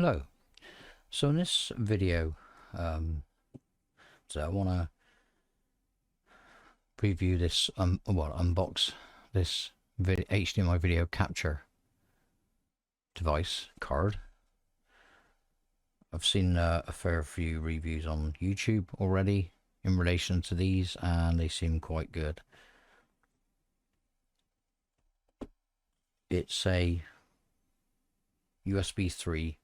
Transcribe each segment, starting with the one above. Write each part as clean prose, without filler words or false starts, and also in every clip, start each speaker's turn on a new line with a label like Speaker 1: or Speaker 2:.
Speaker 1: Hello. So in this video, so I want to preview this, unbox this HDMI video capture device card. I've seen a fair few reviews on YouTube already in relation to these, and they seem quite good. It's a USB 3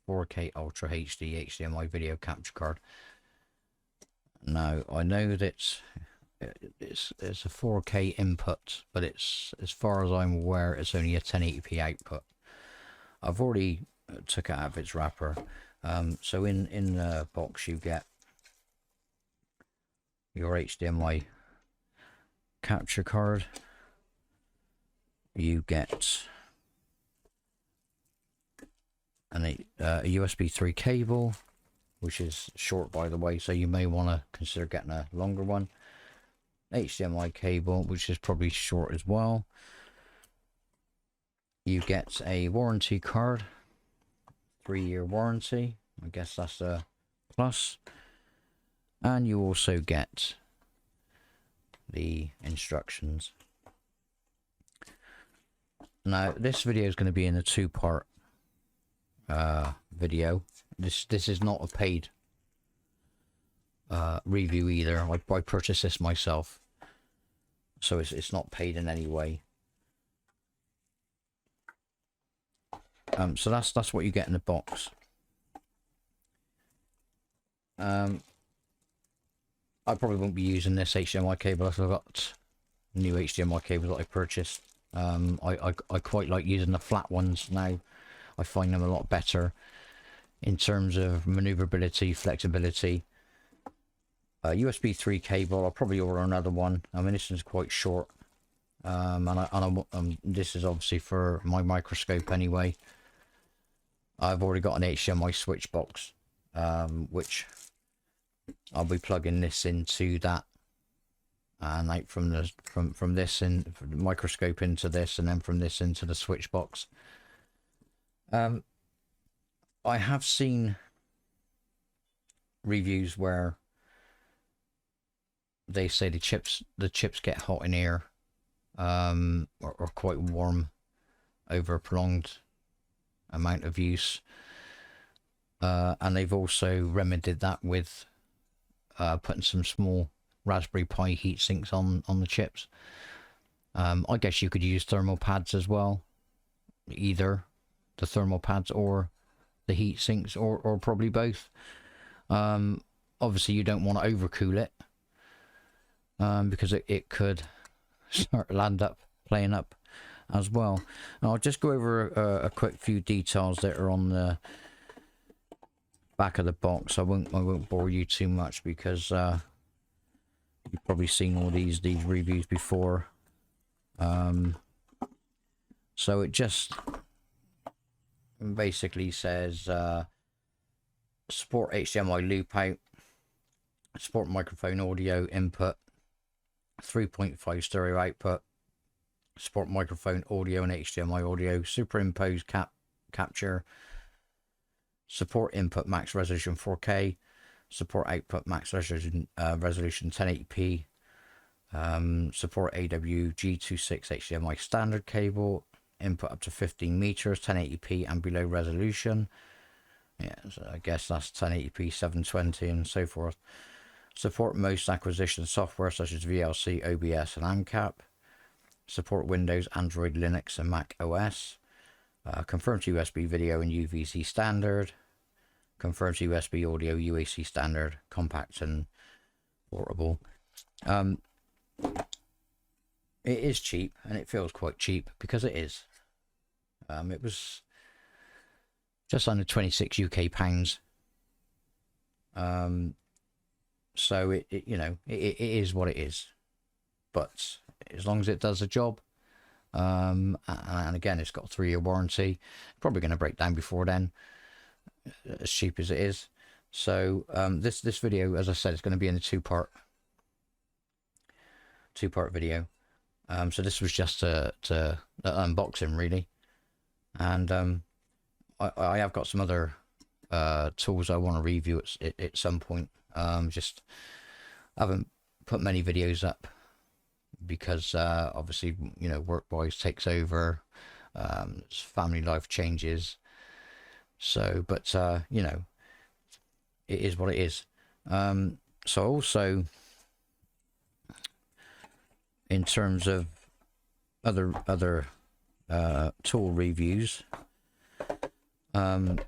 Speaker 1: 4K Ultra HD HDMI video capture card. Now I know that it's a 4K input, but it's, as far as I'm aware, it's only a 1080p output. I've already took it out of its wrapper. So in the box you get your HDMI capture card. You get a USB 3 cable, which is short, by the way, so you may want to consider getting a longer one. HDMI cable, which is probably short as well. You get a warranty card, 3-year warranty. I guess that's a plus. And you also get the instructions. Now this video is going to be in a two-part video. This is not a paid review either. I purchased this myself, so it's not paid in any way. So that's what you get in the box. I probably won't be using this HDMI cable. I've got new HDMI cables that I purchased. I quite like using the flat ones now. I find them a lot better in terms of maneuverability, flexibility. USB 3 cable, I'll probably order another one. I mean, this is quite short. This is obviously for my microscope anyway. I've already got an HDMI switch box, which I'll be plugging this into that, and like from this in the microscope into this, and then from this into the switch box. I have seen reviews where they say the chips get hot in here, or quite warm over a prolonged amount of use, and they've also remedied that with putting some small Raspberry Pi heat sinks on the chips. I guess you could use thermal pads as well, either the thermal pads or the heat sinks, or probably both. Obviously you don't want to overcool it, because it could start land up playing up as well. And I'll just go over a quick few details that are on the back of the box. I won't bore you too much, because you've probably seen all these reviews before. So it just basically says support HDMI loop out, support microphone audio input, 3.5 stereo output, support microphone audio and HDMI audio, superimpose capture, support input max resolution 4K, support output max resolution 1080p, support AWG26 HDMI standard cable, input up to 15 meters, 1080p and below resolution. Yeah, so I guess that's 1080p, 720 and so forth. Support most acquisition software such as VLC, OBS and AMCAP. Support Windows, Android, Linux and Mac OS. Confirms USB video and UVC standard. Confirms USB audio, UAC standard, compact and portable. It is cheap, and it feels quite cheap because it is. It was just under 26 UK pounds. So it you know, it is what it is. But as long as it does the job, and again, it's got a 3-year warranty. Probably going to break down before then, as cheap as it is. So this video, as I said, is going to be in a two-part video. So this was just to unboxing really, and I have got some other tools I want to review at some point. Just haven't put many videos up because obviously, you know, work-wise takes over, family life changes. So, but you know, it is what it is. So also, in terms of other tool reviews, I've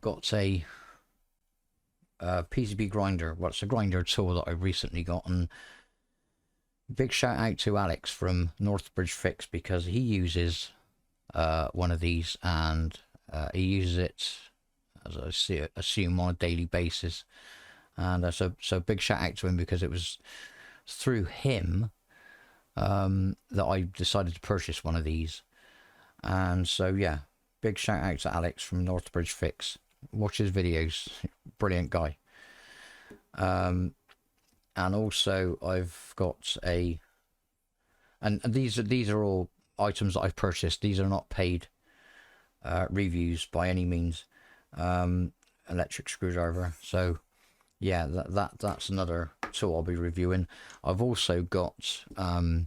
Speaker 1: got a PCB grinder. Well, it's a grinder tool that I recently got, and big shout out to Alex from Northbridge Fix, because he uses one of these, and he uses it, as I assume, on a daily basis. And so big shout out to him, because it was through him that I decided to purchase one of these. And so yeah, big shout out to Alex from Northbridge Fix. Watch his videos, brilliant guy. And also I've got and these are all items that I've purchased. These are not paid reviews by any means. Electric screwdriver. So yeah, that's another tool I'll be reviewing. I've also got a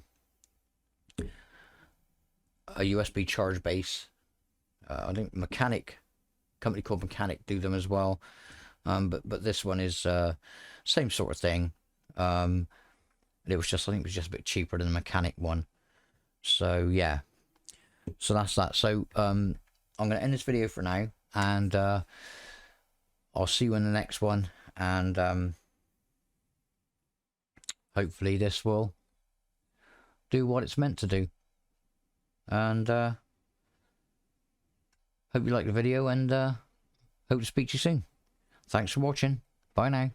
Speaker 1: USB charge base. I think company called Mechanic do them as well. But this one is same sort of thing. It was just, I think it was just a bit cheaper than the Mechanic one. So yeah, so that's that. So I'm gonna end this video for now, and I'll see you in the next one. And hopefully this will do what it's meant to do. And hope you like the video, and hope to speak to you soon. Thanks for watching. Bye now.